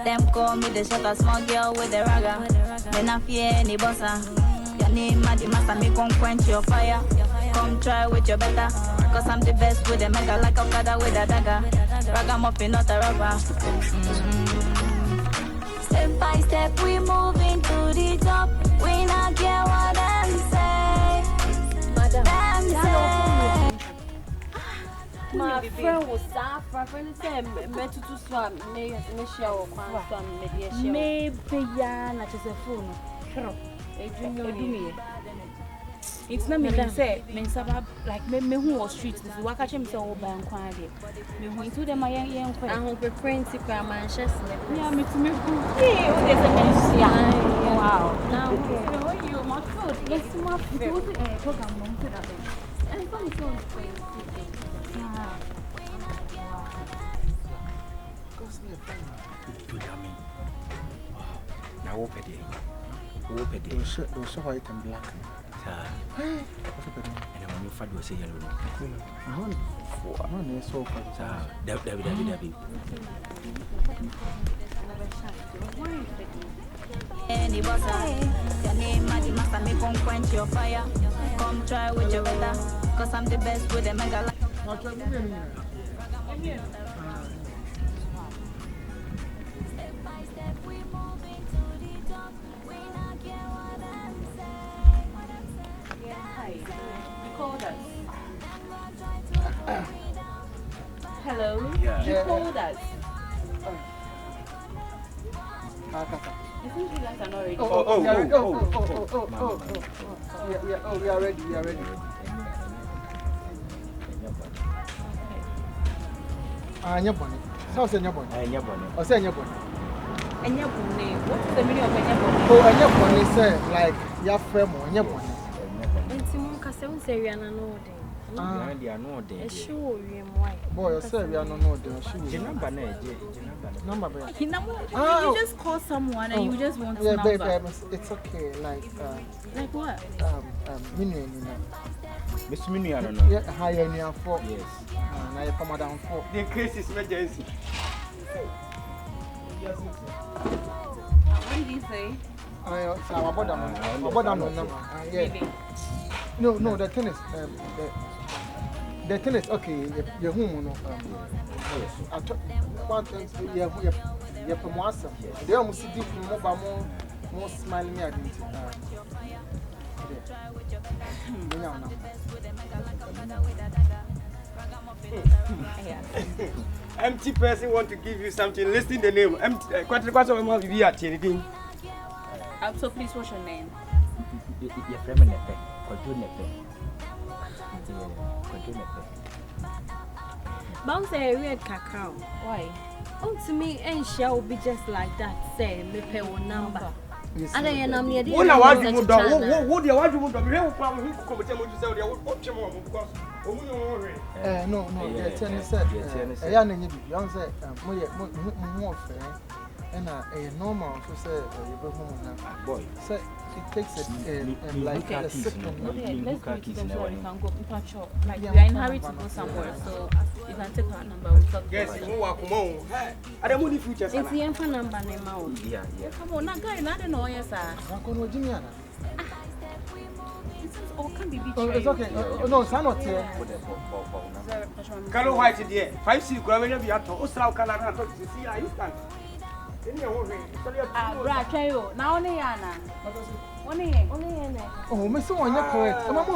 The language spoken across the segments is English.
Them call me the shot a small girl with the ragga. Then I fear any bossa. Your name Maddy Master, me come quench your fire. Come try with your better. Cause I'm the best with a mega like a father with a dagger. Ragamuffin, not a rapper. Step by step, we moving to the top. We not care what them say. Them say. My friend was sad. My friend said, "Met to swam, may shower, mediation. Maybe ya na just a phone. Sure. It's not me say, men sabab like me who was streets. This is what I came so over and quiet. Me who into them my young queen. I hope a principal Manchester. Yeah, me to me. Yeah, there's a mess. Yeah. Wow. Now, you my food. Let's my food. Program on to that. And it's on so now open it. Open it. Those white and black. And when you find you say yellow. For one is so far. David. Any bossa, your name Maddy Master, me come quench your fire. Come try with your better. Cause I'm the best with a mega like. Hello? Yeah. You called us. I think you guys are not ready. Yeah, we are ready. Nyabone. So say nyabone. Nyabone. O say nyabone. Nyabone. What is the meaning of nyabone? Oh, nyabone say like ya frame nyabone. Enti ka se won say we ana no dey. They are not there. Sure, we why. Boy, you say we are not there. The number Number. You just call someone and you just want to number. Yeah, baby, it's okay. Like what? Minion, Miss Mini, I don't know. Yeah, higher near 4. Yes. Now you come down 4. The case is emergency. What did he say? About number. Yeah. No, the thing is, the thing is okay. Your home, no. I took one thing. You promote. They almost did more smiling at it. Empty person want to give you something. Listen the name. Empty. Quite a month we are changing. So please, what's your name? Your friend NEP3. Bounce a red cacao. Why? Oh, to me, and shall be just like that. Say, me pay one number. And I am near the one. What do you want? What do you want? We have a problem. Who come to tell you what you want because no, the tennis said, a young and you say, more fair. And a normal to say, boy, say it takes it like a second. Let's go to them so we can go patch up. Like we are in hurry to go somewhere, so you can take our number. We'll talk. Yes, you walk home. I don't want the future. It's the info number name out. Yeah. Come on, that guy, I don't know, yes, sir. It's okay. No, it's not here. Color white there. 5 C. Grammar be at Osaa Canada to see I instant. Now only Yana. Oh, Miss One, you're correct. I'm not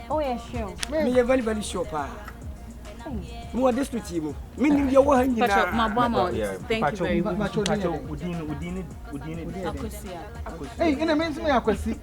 Oh, yeah, sure. Me are very, very sure. More district team. Meaning you were hanging out. My bomb. Thank you very much. Hey, in a minute, I could see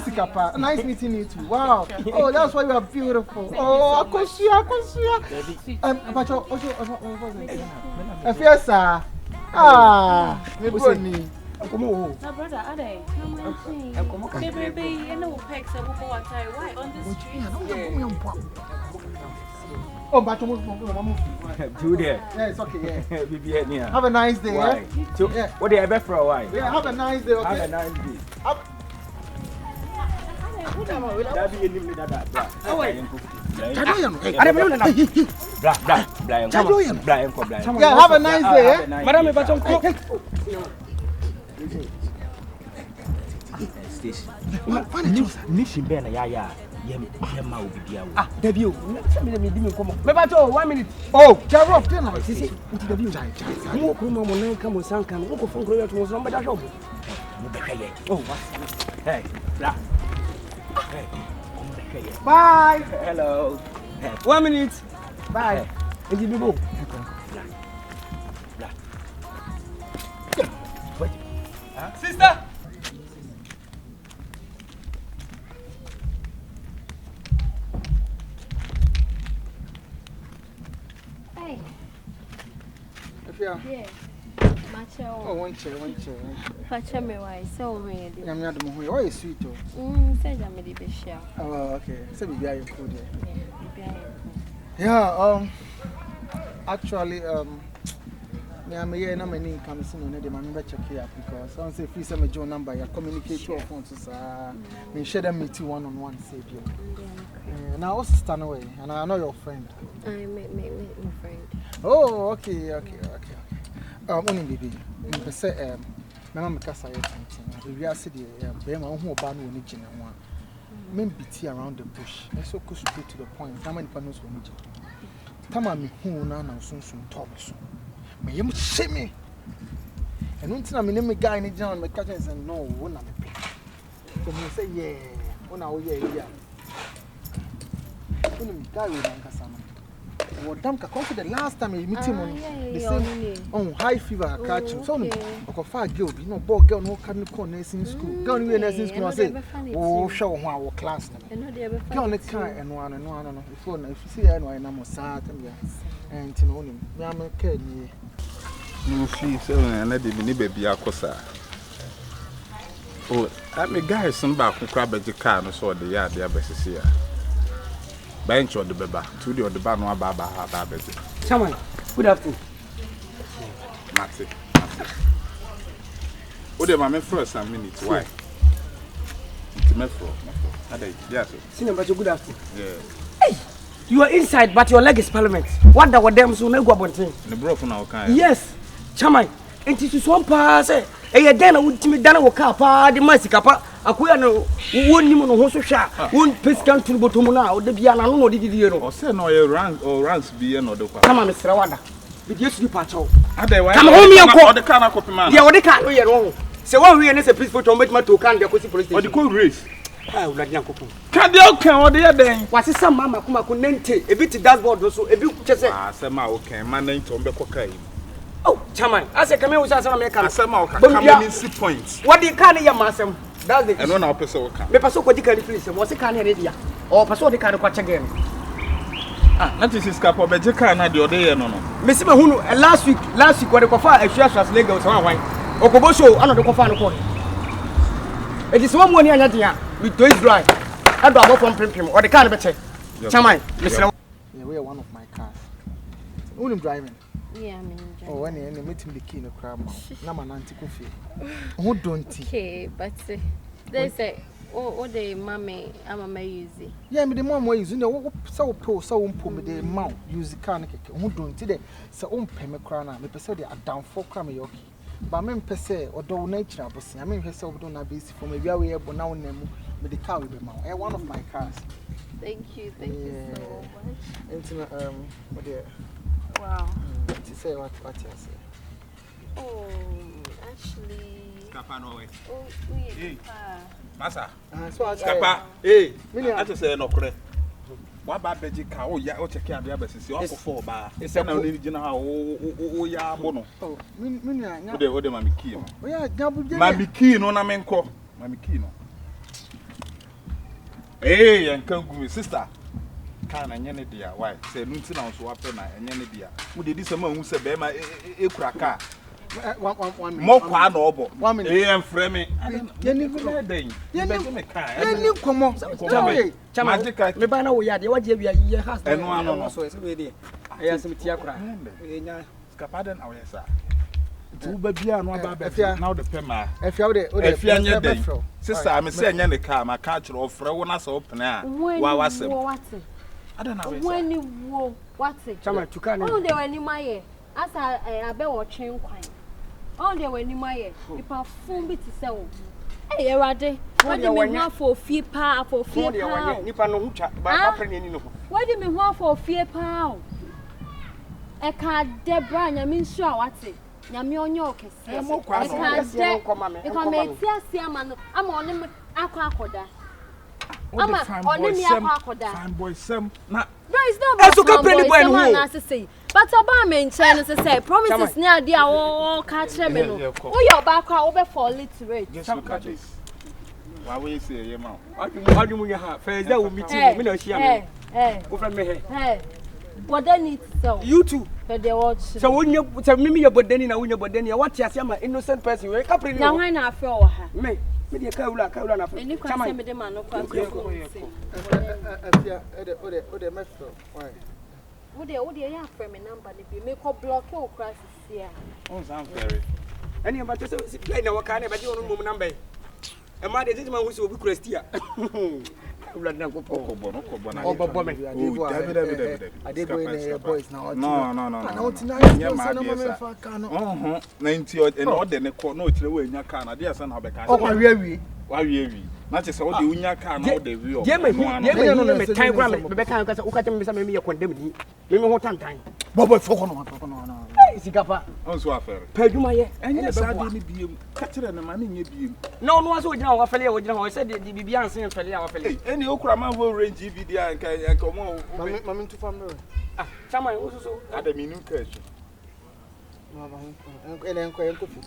Sikapa. Nice meeting you too. Wow. Oh, that's why you are beautiful. Oh, I could see. But yes, sir. Maybe. Come on. My brother, are they? Baby, you know, pegs are why on this street? Oh, but do there. Yeah, it's okay. Yeah. Have a nice day. Yeah. What do you have for a while? Yeah, have a nice day. Okay? Have a nice day. That be Yeah, have a nice day. Madam, if I don't cook. Nishi Bena, ya. Ah, debut. 1 minute. Oh, Jarov, dinner. Oh, hey, Bye. hello. 1 minute. Bye. Sister. Hey. Yeah. Macho. Oh, one chair. Pacha me why so ready. I'm not the one. Oh, it's sweet. Say I'm the best. Oh, okay. So we are cool there. Yeah. Yeah, actually, me am here na many income so no dey man check here because I say free say me join number ya communicate your phone so sir. Me share them meet one on one say you. Now what's stand away and I know your friend. I my friend. Oh, okay. Only baby. Me say my mama kasa here something. We are say the be ma hu oba no ni gina ho a. Men beat around the bush. Let's so go straight to the point. How many panels will need? Tama me hu na na sunsun top so. Me yem shame. And until me name guy ni John me catch say no, wo na me pe. So me say yeah, wo na wo yeah. When me guy we dan kasa no. Wo dam ka come the last time we meet him on the same on high fever catch him. So no, ko fa girl bi no boy girl no can go nursing school. Girl we nursing school say, "Oh, show ho our class na." Girl no can no. Before na if you see no na mo sa tam ya. And no nim. Me am ka ni. No fee so na dey ni baby akosa. Oh, that me guy some back kra beji car no so the yard there besisi ya. Bench or the beba, to the other no baba beji. Someone, good afternoon. Mate. Oh, the mama first a minute. Why? Yes. Senior, but good afternoon. Yeah. Hey, you are inside, but your leg is parliament. What the them so no go about thing? The bro for now kind. Yes, Chamai. And it is one pass. Eh, then I would me done a car, the Sikapa. Akuya no won him no so sha won pescan to bottom now the biana no did you know or say no your rank or ranks be no do come on Mr. Wanda with you to patch out come home me or the car copy man yeah what the car no you wrong say one we say please photo make my to can the police station or the code race ah ula dia kokon can they okay or the den what is some mama kuma ko nente e bit dashboard so e bi chese ah say ma okay man nente be kokai oh chairman I say come here we say na me can say ma okay come in 6 points what the car ya masem. That's the and no person will come. Me paso ko dikari please. Was it can area? Or paso de kan ko again. Ah, that is Sikapa be jeka na the other year no. Me see me hunu last week we dey kofa Osaa Lagos wan. Okobo show ana de kofa no ko. It is one money anya dia with those dry. I do about from pim or the car be check. Chamai, Mr. Yeah, we are one of my cars. Who am driving? Yeah, I'm driving. Oh, when you meet him the key no crab. Na man anti kofi. Who don't? Okay, but they say oh the mommy I'm use it. Yeah, me the mom we use no so po so umpo me the mount use the car keke. Who don't today? So umpe me kra na me pese dey down for kra me yoki. But me pese odo na chira bosi. I mean pese odo na base for me bia we e bo na wonam me the car we be mount. One of my cars. Thank you so much. Into what there? Wow. To say what you say. Oh, actually. Sikapa no way. Oh, we Masa. So Sikapa. Hey, I to say no correct. What bad beji ka o ya o check ya bia besisi o ko for ba. E say na o ni gina ha o ya abo no. Oh, me nya. O de mami key no. Oh yeah, gabu je. Mami key no na me nko. Mami key no. Hey, en kan gu sister. Kan na nyene dia why? Say nu nti na so wape na nyene dia. Wo de di se ma hu se be ma e kura ka. One minute. Mo kwa na obo. 1 minute. En frɛ me. Yeni den. Yeni me ka. Yeni komo. Chama me ba na wo ya de wa de bia ye has. Eno ano no. So we dey. Aya sem tia kura. Enya Sikapa den awesa. Tu ba bia no aba ba na wo de pema. Efia wo de efia nya den. Sister me say nya ne ka ma ka kyerɛ ofrɛ wo na sɛ opena a wa wasem. I don't know. When you wo, what's it? Chama tuka Oh, they were ni maye. As I be watching kwine. Oh, they were ni maye. Ipa phone bi ti se wo. Eh, Erade. What do me want for fear pa for fear pa? Nipa no hu twa ba pa ni no. What do me want for fear pa? E ka Debra nyame nsu a wate. Nyame onye okese. E kwa so e koma me. E ka me ti ase ama no. Ama one akwa akoda. Ama only me akoda. Fine boy Sam. Na bro, it's not about Esuka penny boy no. But oba me nchen no say promises ni ade a wo ka kire me no. Wo your back a wo be for literate. just look at this. Why we say ye ma? Adu mu ha first day we meeting me na shia me. Wo fra me he. What they need to sell. You too. But they watch. So when you say me your bodeni na wonya bodeni what you say am innocent person we ka pretty. Na why na afi o ha? Me dey ka wula na fa. Eni kwa say me dey man no kwa. Ode mefro. Why? Ode ya frame me number ni bi me ko block o kra sisi a. On sound very. Any about say play na waka na be dey on mum number. E ma dey say man hu say obi Christia. Blood na go Kobo na. Obo me. David. Adebo boys now. No. Na otina Yeah, na my me dear. fa ka no. 90 and order ne ko no kire we nya car na dey say na be ka. O kwa wi. Wa wi. Na che say o de unya car na o de wi o. Ye me time gra me be kan ka say uka tell me say me ye condemn ni. Me ho tantan. Bobo foko no. Sikapa. On so affair. Paduma ye. Enye sa de ni biem. Ka kire na ma ne nye biem. No so ogina wa fele ogina ho say the bibia ansen fele ya wa fele. Any okra man wo range video and come on. Mami tu family. Ah, chama so. Adaminu cash. Ene enko fi.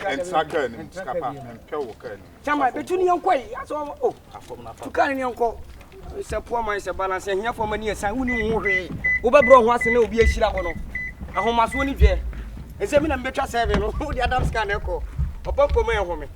And Saka and Sikapa and Pewo can. Chama betuni yankoi. So oh, Afom na fa. tuka ni yanko. Se poor man se balance here for money san woni ho hwe. Wo be bro ho ase na obi ahira ho no. Ahomaso ni dwe. E se mi na mbetwa 7 no. Wo di Adam scan e ko. Opampo me ho me.